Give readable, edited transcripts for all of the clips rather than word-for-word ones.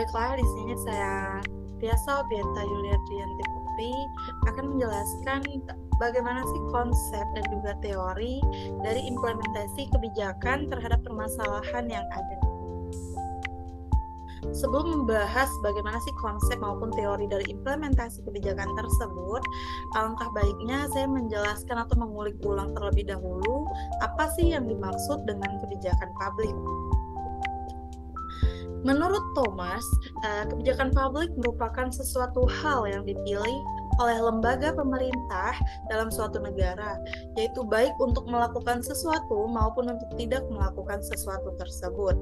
Baiklah, di sini saya Tiasa Obienta Yulia Triyanti Putri akan menjelaskan bagaimana sih konsep dan juga teori dari implementasi kebijakan terhadap permasalahan yang ada. Sebelum membahas bagaimana sih konsep maupun teori dari implementasi kebijakan tersebut, alangkah baiknya saya menjelaskan atau mengulik ulang terlebih dahulu apa sih yang dimaksud dengan kebijakan publik. Menurut Thomas, kebijakan publik merupakan sesuatu hal yang dipilih oleh lembaga pemerintah dalam suatu negara, yaitu baik untuk melakukan sesuatu maupun untuk tidak melakukan sesuatu tersebut.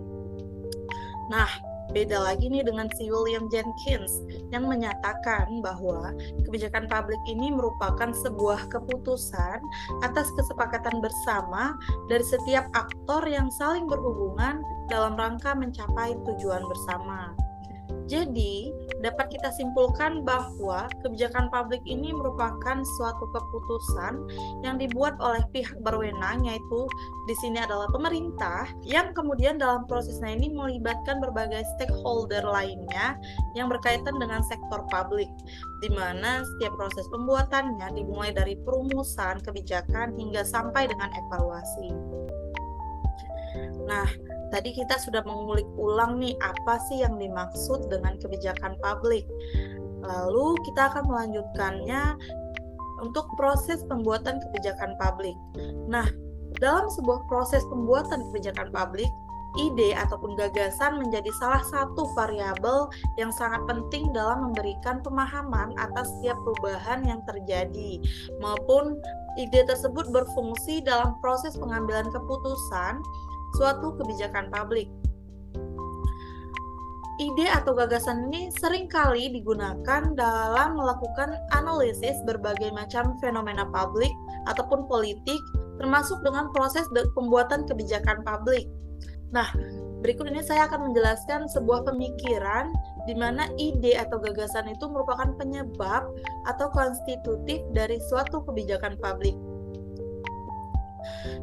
Nah, beda lagi nih dengan si William Jenkins yang menyatakan bahwa kebijakan publik ini merupakan sebuah keputusan atas kesepakatan bersama dari setiap aktor yang saling berhubungan dalam rangka mencapai tujuan bersama. Jadi, dapat kita simpulkan bahwa kebijakan publik ini merupakan suatu keputusan yang dibuat oleh pihak berwenang, yaitu di sini adalah pemerintah, yang kemudian dalam prosesnya ini melibatkan berbagai stakeholder lainnya yang berkaitan dengan sektor publik, di mana setiap proses pembuatannya dimulai dari perumusan kebijakan hingga sampai dengan evaluasi. Nah, tadi kita sudah mengulik ulang nih apa sih yang dimaksud dengan kebijakan publik. Lalu kita akan melanjutkannya untuk proses pembuatan kebijakan publik. Nah, dalam sebuah proses pembuatan kebijakan publik, ide ataupun gagasan menjadi salah satu variabel yang sangat penting dalam memberikan pemahaman atas setiap perubahan yang terjadi, maupun ide tersebut berfungsi dalam proses pengambilan keputusan suatu kebijakan publik. Ide atau gagasan ini seringkali digunakan dalam melakukan analisis berbagai macam fenomena publik ataupun politik, termasuk dengan proses pembuatan kebijakan publik. Nah, berikut ini saya akan menjelaskan sebuah pemikiran di mana ide atau gagasan itu merupakan penyebab atau konstitutif dari suatu kebijakan publik.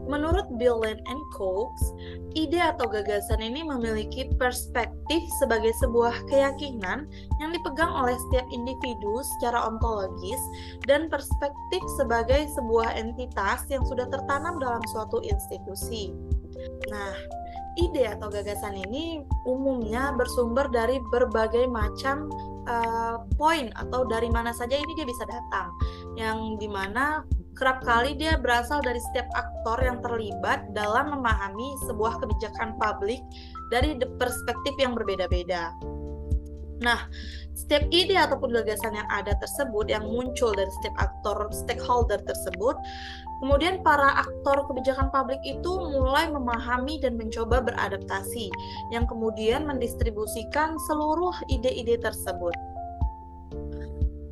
Menurut Billen and Coates, ide atau gagasan ini memiliki perspektif sebagai sebuah keyakinan yang dipegang oleh setiap individu secara ontologis dan perspektif sebagai sebuah entitas yang sudah tertanam dalam suatu institusi. Nah, ide atau gagasan ini umumnya bersumber dari berbagai macam poin atau dari mana saja ini dia bisa datang, yang dimana kerap kali dia berasal dari setiap aktor yang terlibat dalam memahami sebuah kebijakan publik dari perspektif yang berbeda-beda. Nah, setiap ide ataupun gagasan yang ada tersebut yang muncul dari setiap aktor stakeholder tersebut, kemudian para aktor kebijakan publik itu mulai memahami dan mencoba beradaptasi, yang kemudian mendistribusikan seluruh ide-ide tersebut.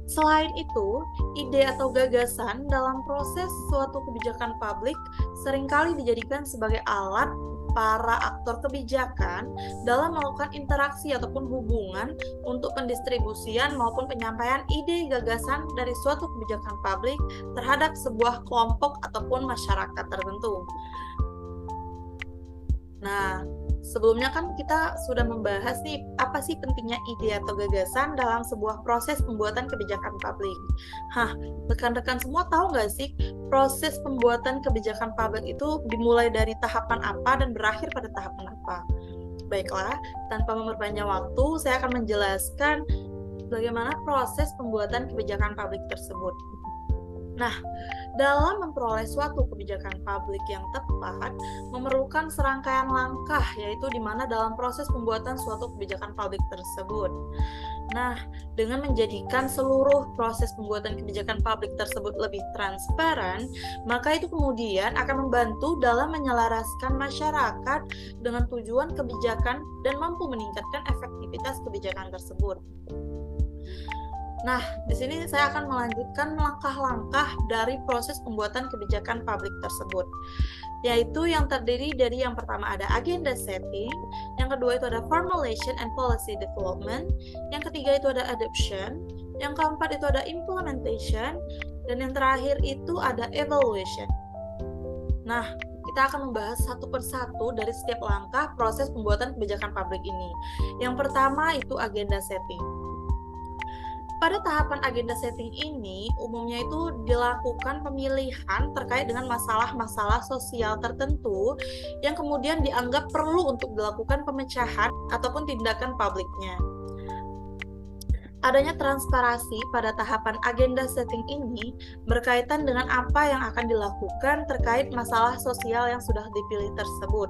Selain itu, ide atau gagasan dalam proses suatu kebijakan publik seringkali dijadikan sebagai alat para aktor kebijakan dalam melakukan interaksi ataupun hubungan untuk pendistribusian maupun penyampaian ide gagasan dari suatu kebijakan publik terhadap sebuah kelompok ataupun masyarakat tertentu. Nah, sebelumnya kan kita sudah membahas nih apa sih pentingnya ide atau gagasan dalam sebuah proses pembuatan kebijakan publik. Rekan-rekan semua tahu nggak sih proses pembuatan kebijakan publik itu dimulai dari tahapan apa dan berakhir pada tahapan apa? Baiklah, tanpa memperpanjang waktu, saya akan menjelaskan bagaimana proses pembuatan kebijakan publik tersebut. Nah, dalam memperoleh suatu kebijakan publik yang tepat, memerlukan serangkaian langkah, yaitu di mana dalam proses pembuatan suatu kebijakan publik tersebut. Nah, dengan menjadikan seluruh proses pembuatan kebijakan publik tersebut lebih transparan, maka itu kemudian akan membantu dalam menyelaraskan masyarakat dengan tujuan kebijakan dan mampu meningkatkan efektivitas kebijakan tersebut. Nah, di sini saya akan melanjutkan langkah-langkah dari proses pembuatan kebijakan publik tersebut, yaitu yang terdiri dari yang pertama ada agenda setting, yang kedua itu ada formulation and policy development, yang ketiga itu ada adoption, yang keempat itu ada implementation, dan yang terakhir itu ada evaluation. Nah, kita akan membahas satu persatu dari setiap langkah proses pembuatan kebijakan publik ini. Yang pertama itu agenda setting. Pada tahapan agenda setting ini, umumnya itu dilakukan pemilihan terkait dengan masalah-masalah sosial tertentu yang kemudian dianggap perlu untuk dilakukan pemecahan ataupun tindakan publiknya. Adanya transparansi pada tahapan agenda setting ini berkaitan dengan apa yang akan dilakukan terkait masalah sosial yang sudah dipilih tersebut.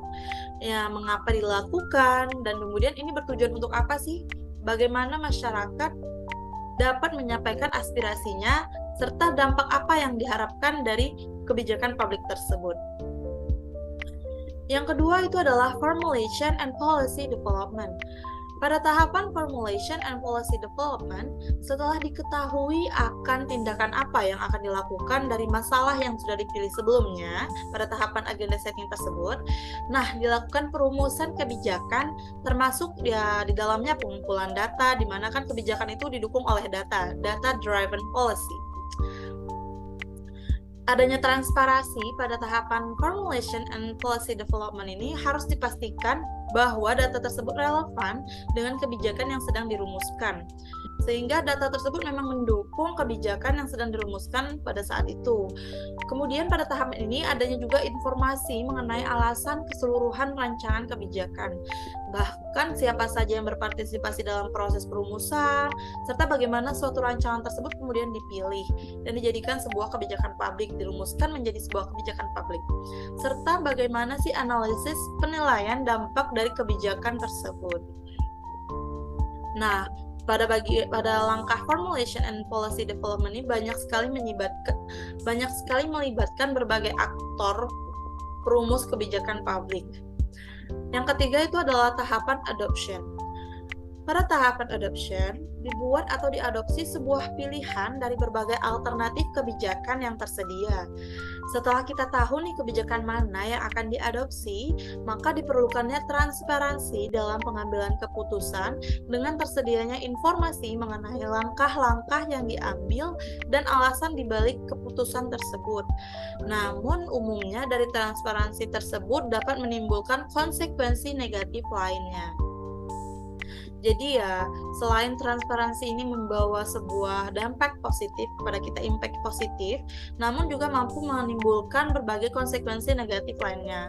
Ya, mengapa dilakukan dan kemudian ini bertujuan untuk apa sih? Bagaimana masyarakat dapat menyampaikan aspirasinya, serta dampak apa yang diharapkan dari kebijakan publik tersebut. Yang kedua itu adalah formulation and policy development. Pada tahapan formulation and policy development, setelah diketahui akan tindakan apa yang akan dilakukan dari masalah yang sudah dipilih sebelumnya pada tahapan agenda setting tersebut, nah dilakukan perumusan kebijakan termasuk ya di dalamnya pengumpulan data, di mana kan kebijakan itu didukung oleh data driven policy. Adanya transparansi pada tahapan formulation and policy development ini harus dipastikan bahwa data tersebut relevan dengan kebijakan yang sedang dirumuskan, sehingga data tersebut memang mendukung kebijakan yang sedang dirumuskan pada saat itu. Kemudian pada tahap ini adanya juga informasi mengenai alasan keseluruhan rancangan kebijakan, bahkan siapa saja yang berpartisipasi dalam proses perumusan, serta bagaimana suatu rancangan tersebut kemudian dipilih dan dijadikan sebuah kebijakan publik, dirumuskan menjadi sebuah kebijakan publik, serta bagaimana sih analisis penilaian dampak dari kebijakan tersebut. Nah, pada langkah formulation and policy development ini banyak sekali melibatkan berbagai aktor perumus kebijakan publik. Yang ketiga itu adalah tahapan adoption. Pada tahapan adoption, dibuat atau diadopsi sebuah pilihan dari berbagai alternatif kebijakan yang tersedia. Setelah kita tahu nih kebijakan mana yang akan diadopsi, maka diperlukannya transparansi dalam pengambilan keputusan dengan tersedianya informasi mengenai langkah-langkah yang diambil dan alasan dibalik keputusan tersebut. Namun umumnya dari transparansi tersebut dapat menimbulkan konsekuensi negatif lainnya. Jadi ya, selain transparansi ini membawa sebuah dampak positif kepada kita, impact positif, namun juga mampu menimbulkan berbagai konsekuensi negatif lainnya.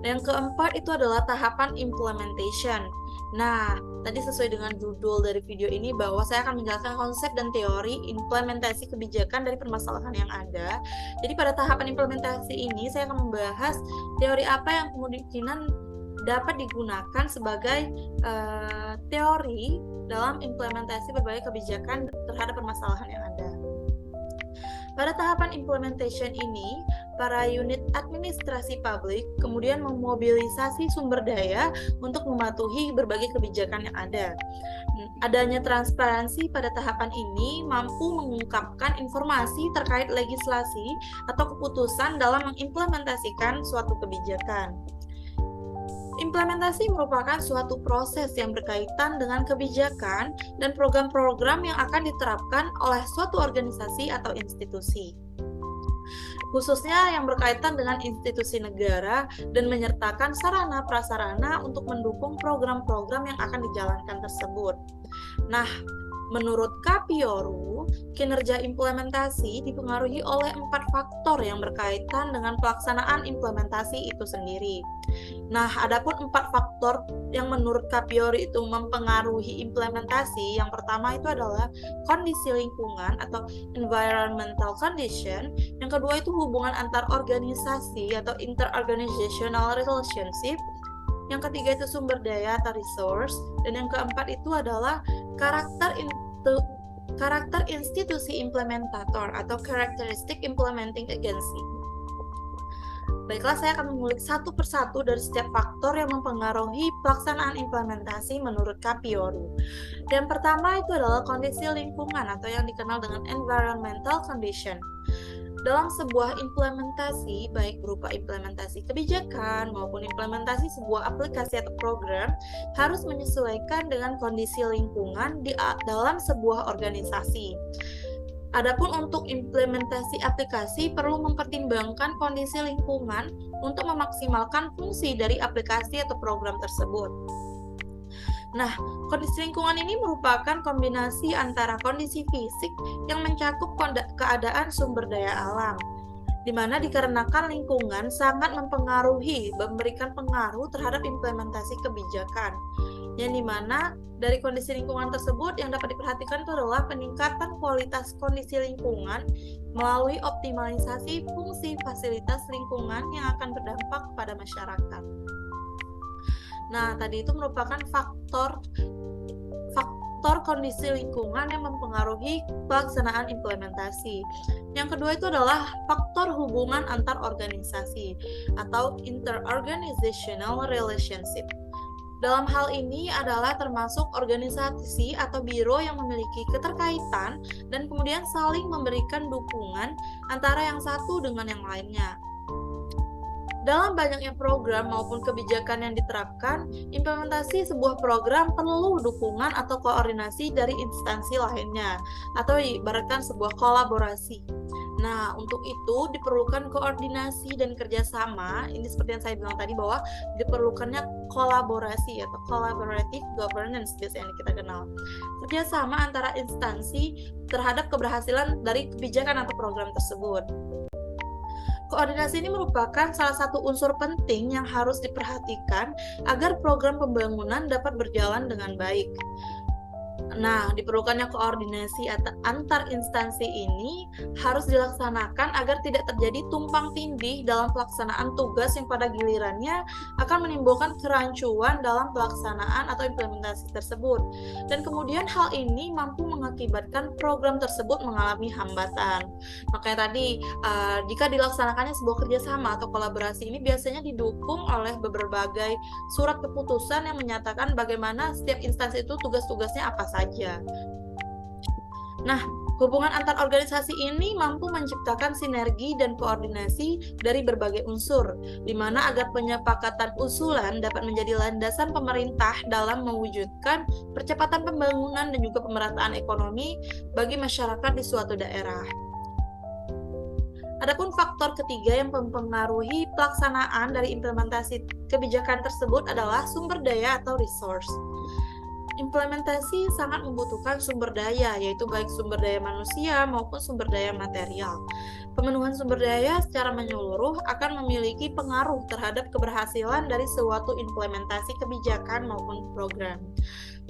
Yang keempat itu adalah tahapan implementation. Nah, tadi sesuai dengan judul dari video ini bahwa saya akan menjelaskan konsep dan teori implementasi kebijakan dari permasalahan yang ada. Jadi pada tahapan implementasi ini saya akan membahas teori apa yang kemungkinan dapat digunakan sebagai teori dalam implementasi berbagai kebijakan terhadap permasalahan yang ada. Pada tahapan implementation ini, para unit administrasi publik kemudian memobilisasi sumber daya untuk mematuhi berbagai kebijakan yang ada. Adanya transparansi pada tahapan ini mampu mengungkapkan informasi terkait legislasi atau keputusan dalam mengimplementasikan suatu kebijakan. Implementasi merupakan suatu proses yang berkaitan dengan kebijakan dan program-program yang akan diterapkan oleh suatu organisasi atau institusi, khususnya yang berkaitan dengan institusi negara dan menyertakan sarana-prasarana untuk mendukung program-program yang akan dijalankan tersebut. Nah, menurut Capioru, kinerja implementasi dipengaruhi oleh 4 faktor yang berkaitan dengan pelaksanaan implementasi itu sendiri. Nah, adapun 4 faktor yang menurut Capioru itu mempengaruhi implementasi, yang pertama itu adalah kondisi lingkungan atau environmental condition, yang kedua itu hubungan antar organisasi atau interorganizational relationship, yang ketiga itu sumber daya atau resource, dan yang keempat itu adalah karakter institusi implementator atau characteristic implementing agency. Baiklah, saya akan mengulik satu persatu dari setiap faktor yang mempengaruhi pelaksanaan implementasi menurut Capioru. Yang pertama itu adalah kondisi lingkungan atau yang dikenal dengan environmental condition. Dalam sebuah implementasi, baik berupa implementasi kebijakan maupun implementasi sebuah aplikasi atau program, harus menyesuaikan dengan kondisi lingkungan dalam sebuah organisasi. Adapun untuk implementasi aplikasi perlu mempertimbangkan kondisi lingkungan untuk memaksimalkan fungsi dari aplikasi atau program tersebut. Nah, kondisi lingkungan ini merupakan kombinasi antara kondisi fisik yang mencakup keadaan sumber daya alam, di mana dikarenakan lingkungan sangat memberikan pengaruh terhadap implementasi kebijakan. Yang dimana dari kondisi lingkungan tersebut yang dapat diperhatikan itu adalah peningkatan kualitas kondisi lingkungan melalui optimalisasi fungsi fasilitas lingkungan yang akan berdampak pada masyarakat. Nah, tadi itu merupakan faktor kondisi lingkungan yang mempengaruhi pelaksanaan implementasi. Yang kedua itu adalah faktor hubungan antar organisasi atau interorganizational relationship. Dalam hal ini adalah termasuk organisasi atau biro yang memiliki keterkaitan dan kemudian saling memberikan dukungan antara yang satu dengan yang lainnya. Dalam banyaknya program maupun kebijakan yang diterapkan, implementasi sebuah program perlu dukungan atau koordinasi dari instansi lainnya, atau ibaratkan sebuah kolaborasi. Nah, untuk itu diperlukan koordinasi dan kerjasama. Ini seperti yang saya bilang tadi bahwa diperlukannya kolaborasi atau collaborative governance biasanya yang kita kenal. Kerjasama antara instansi terhadap keberhasilan dari kebijakan atau program tersebut. Koordinasi ini merupakan salah satu unsur penting yang harus diperhatikan agar program pembangunan dapat berjalan dengan baik. Nah, diperlukannya koordinasi antar instansi ini harus dilaksanakan agar tidak terjadi tumpang tindih dalam pelaksanaan tugas yang pada gilirannya akan menimbulkan kerancuan dalam pelaksanaan atau implementasi tersebut. Dan kemudian hal ini mampu mengakibatkan program tersebut mengalami hambatan. Makanya tadi, jika dilaksanakannya sebuah kerjasama atau kolaborasi ini biasanya didukung oleh berbagai surat keputusan yang menyatakan bagaimana setiap instansi itu tugas-tugasnya apa saja. Nah, hubungan antar organisasi ini mampu menciptakan sinergi dan koordinasi dari berbagai unsur, di mana agar penyepakatan usulan dapat menjadi landasan pemerintah dalam mewujudkan percepatan pembangunan dan juga pemerataan ekonomi bagi masyarakat di suatu daerah. Adapun faktor ketiga yang mempengaruhi pelaksanaan dari implementasi kebijakan tersebut adalah sumber daya atau resource. Implementasi sangat membutuhkan sumber daya, yaitu baik sumber daya manusia maupun sumber daya material. Pemenuhan sumber daya secara menyeluruh akan memiliki pengaruh terhadap keberhasilan dari suatu implementasi kebijakan maupun program.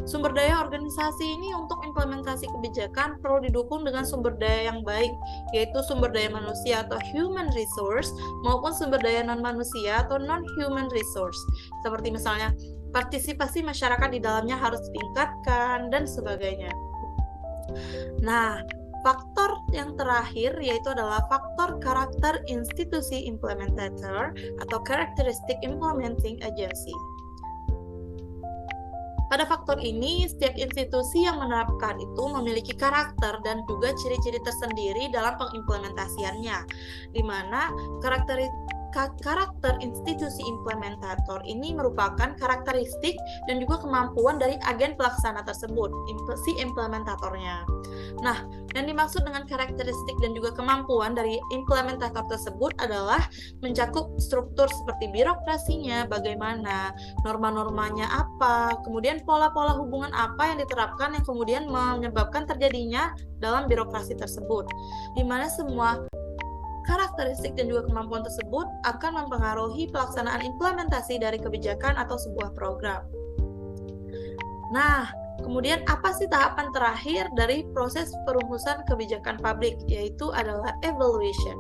Sumber daya organisasi ini untuk implementasi kebijakan perlu didukung dengan sumber daya yang baik, yaitu sumber daya manusia atau human resource maupun sumber daya non-manusia atau non-human resource, seperti misalnya partisipasi masyarakat di dalamnya harus ditingkatkan, dan sebagainya. Nah, faktor yang terakhir yaitu adalah faktor karakter institusi implementator atau characteristic implementing agency. Pada faktor ini, setiap institusi yang menerapkan itu memiliki karakter dan juga ciri-ciri tersendiri dalam pengimplementasiannya, di mana karakter institusi implementator ini merupakan karakteristik dan juga kemampuan dari agen pelaksana tersebut, si implementatornya. Nah, yang dimaksud dengan karakteristik dan juga kemampuan dari implementator tersebut adalah mencakup struktur seperti birokrasinya, bagaimana, norma-normanya apa, kemudian pola-pola hubungan apa yang diterapkan yang kemudian menyebabkan terjadinya dalam birokrasi tersebut, di mana semua karakteristik dan juga kemampuan tersebut akan mempengaruhi pelaksanaan implementasi dari kebijakan atau sebuah program. Nah, kemudian apa sih tahapan terakhir dari proses perumusan kebijakan publik, yaitu adalah evaluation.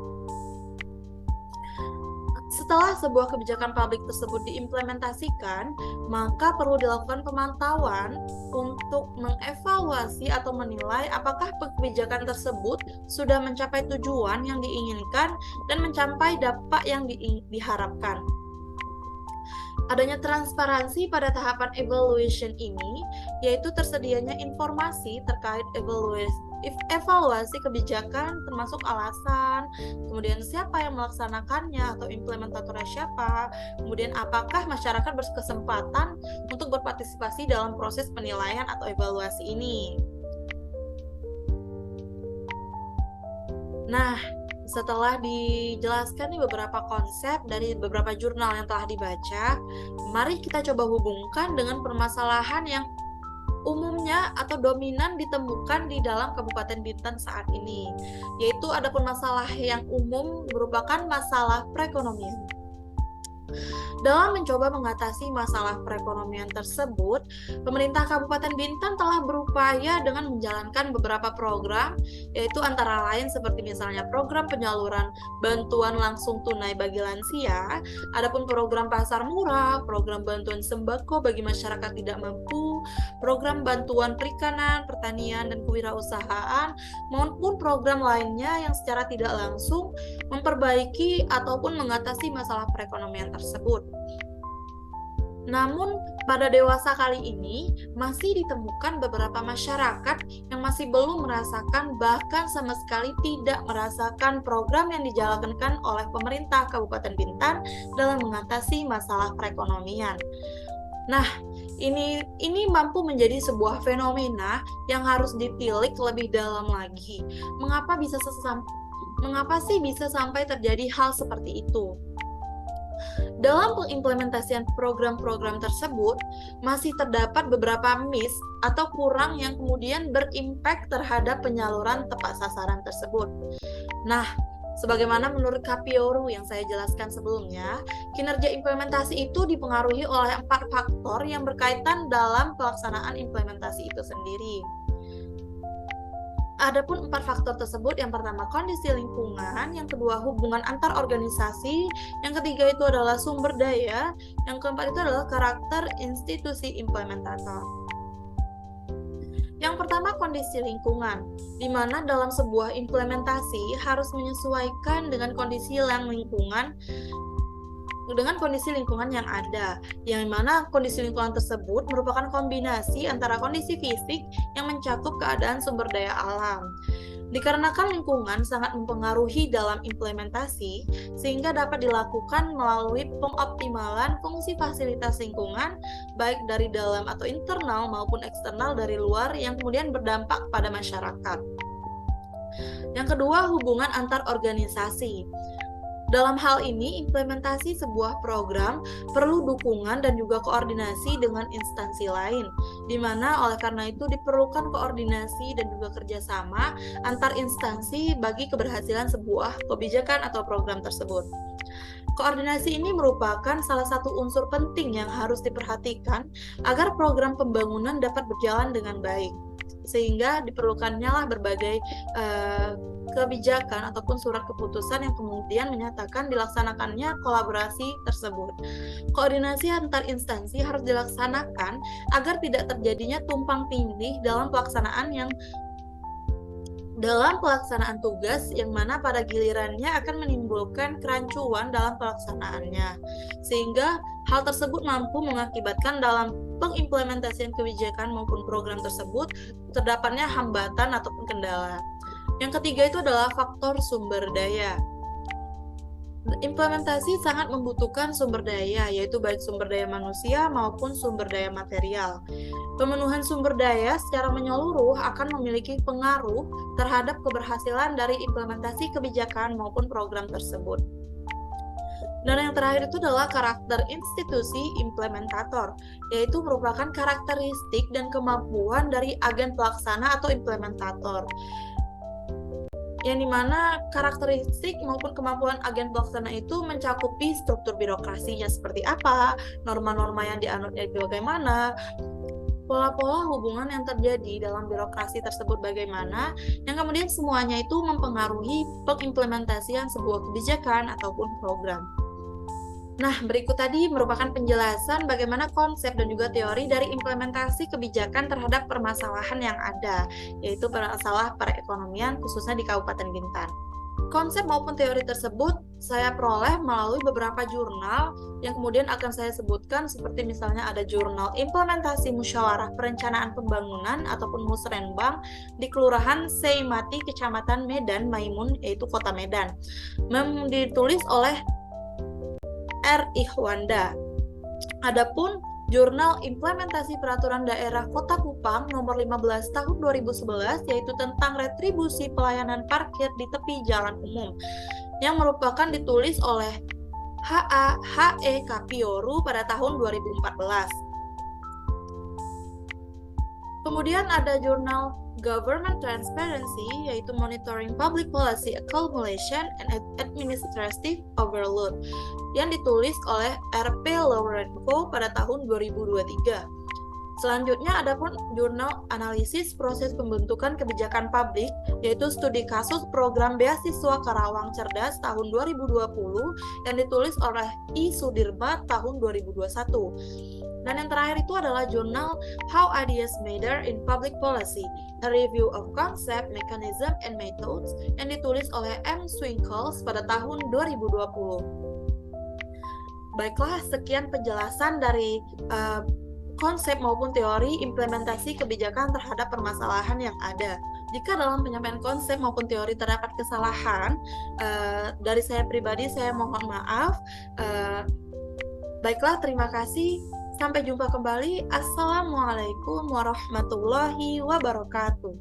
Setelah sebuah kebijakan publik tersebut diimplementasikan, maka perlu dilakukan pemantauan untuk mengevaluasi atau menilai apakah kebijakan tersebut sudah mencapai tujuan yang diinginkan dan mencapai dampak yang diharapkan. Adanya transparansi pada tahapan evaluation ini, yaitu tersedianya informasi terkait evaluasi kebijakan termasuk alasan, kemudian siapa yang melaksanakannya atau implementatornya siapa, kemudian apakah masyarakat berkesempatan untuk berpartisipasi dalam proses penilaian atau evaluasi ini. Nah, setelah dijelaskan nih beberapa konsep dari beberapa jurnal yang telah dibaca, mari kita coba hubungkan dengan permasalahan yang umumnya atau dominan ditemukan di dalam Kabupaten Bintan saat ini, yaitu adapun masalah yang umum merupakan masalah perekonomian. Dalam mencoba mengatasi masalah perekonomian tersebut, pemerintah Kabupaten Bintan telah berupaya dengan menjalankan beberapa program, yaitu antara lain seperti misalnya program penyaluran bantuan langsung tunai bagi lansia, adapun program pasar murah, program bantuan sembako bagi masyarakat tidak mampu, program bantuan perikanan, pertanian, dan kewirausahaan, maupun program lainnya yang secara tidak langsung memperbaiki ataupun mengatasi masalah perekonomian tersebut. Namun, pada dewasa kali ini masih ditemukan beberapa masyarakat yang masih belum merasakan, bahkan sama sekali tidak merasakan program yang dijalankan oleh pemerintah Kabupaten Bintan dalam mengatasi masalah perekonomian. Nah, ini mampu menjadi sebuah fenomena yang harus ditilik lebih dalam lagi. Mengapa sih bisa sampai terjadi hal seperti itu? Dalam pengimplementasian program-program tersebut, masih terdapat beberapa miss atau kurang yang kemudian berimpact terhadap penyaluran tepat sasaran tersebut. Nah, sebagaimana menurut Kapioru yang saya jelaskan sebelumnya, kinerja implementasi itu dipengaruhi oleh 4 faktor yang berkaitan dalam pelaksanaan implementasi itu sendiri. Adapun 4 faktor tersebut, yang pertama kondisi lingkungan, yang kedua hubungan antar organisasi, yang ketiga itu adalah sumber daya, yang keempat itu adalah karakter institusi implementator. Yang pertama kondisi lingkungan, di mana dalam sebuah implementasi harus menyesuaikan dengan kondisi lingkungan yang ada, yang mana kondisi lingkungan tersebut merupakan kombinasi antara kondisi fisik yang mencakup keadaan sumber daya alam. Dikarenakan lingkungan sangat mempengaruhi dalam implementasi, sehingga dapat dilakukan melalui pengoptimalan fungsi fasilitas lingkungan, baik dari dalam atau internal maupun eksternal dari luar yang kemudian berdampak pada masyarakat. Yang kedua, hubungan antar organisasi. Dalam hal ini, implementasi sebuah program perlu dukungan dan juga koordinasi dengan instansi lain, di mana oleh karena itu diperlukan koordinasi dan juga kerjasama antar instansi bagi keberhasilan sebuah kebijakan atau program tersebut. Koordinasi ini merupakan salah satu unsur penting yang harus diperhatikan agar program pembangunan dapat berjalan dengan baik, sehingga diperlukannya lah berbagai kebijakan ataupun surat keputusan yang kemudian menyatakan dilaksanakannya kolaborasi tersebut. Koordinasi antar instansi harus dilaksanakan agar tidak terjadinya tumpang tindih dalam pelaksanaan tugas yang mana pada gilirannya akan menimbulkan kerancuan dalam pelaksanaannya, sehingga hal tersebut mampu mengakibatkan dalam pengimplementasian kebijakan maupun program tersebut terdapatnya hambatan ataupun kendala. Yang ketiga itu adalah faktor sumber daya. Implementasi sangat membutuhkan sumber daya, yaitu baik sumber daya manusia maupun sumber daya material. Pemenuhan sumber daya secara menyeluruh akan memiliki pengaruh terhadap keberhasilan dari implementasi kebijakan maupun program tersebut. Dan yang terakhir itu adalah karakter institusi implementator, yaitu merupakan karakteristik dan kemampuan dari agen pelaksana atau implementator. Yang dimana karakteristik maupun kemampuan agen pelaksana itu mencakupi struktur birokrasinya seperti apa, norma-norma yang dianutnya itu bagaimana, pola-pola hubungan yang terjadi dalam birokrasi tersebut bagaimana, yang kemudian semuanya itu mempengaruhi pengimplementasian sebuah kebijakan ataupun program. Nah, berikut tadi merupakan penjelasan bagaimana konsep dan juga teori dari implementasi kebijakan terhadap permasalahan yang ada, yaitu masalah perekonomian khususnya di Kabupaten Bintan. Konsep maupun teori tersebut saya peroleh melalui beberapa jurnal yang kemudian akan saya sebutkan, seperti misalnya ada jurnal Implementasi Musyawarah Perencanaan Pembangunan ataupun Musrenbang di Kelurahan Seimati, Kecamatan Medan Maimun, yaitu Kota Medan. Ditulis oleh R. Ikhwanda. Adapun Jurnal Implementasi Peraturan Daerah Kota Kupang nomor 15 tahun 2011 yaitu tentang retribusi pelayanan parkir di tepi jalan umum yang merupakan ditulis oleh H.E. Kapioru pada tahun 2014. Kemudian ada jurnal Government Transparency, yaitu Monitoring Public Policy Accumulation and Administrative Overload, yang ditulis oleh R.P. Laurenko pada tahun 2023. Selanjutnya ada pun jurnal Analisis Proses Pembentukan Kebijakan Publik, yaitu studi kasus program beasiswa Karawang Cerdas tahun 2020 yang ditulis oleh I. Sudirma tahun 2021. Dan yang terakhir itu adalah jurnal How Ideas Matter in Public Policy, a Review of Concept, Mechanism, and Methods yang ditulis oleh M. Swinkels pada tahun 2020. Baiklah, sekian penjelasan dari konsep maupun teori implementasi kebijakan terhadap permasalahan yang ada. Jika dalam penyampaian konsep maupun teori terdapat kesalahan, dari saya pribadi saya mohon maaf. Baiklah, terima kasih. Sampai jumpa kembali. Assalamualaikum warahmatullahi wabarakatuh.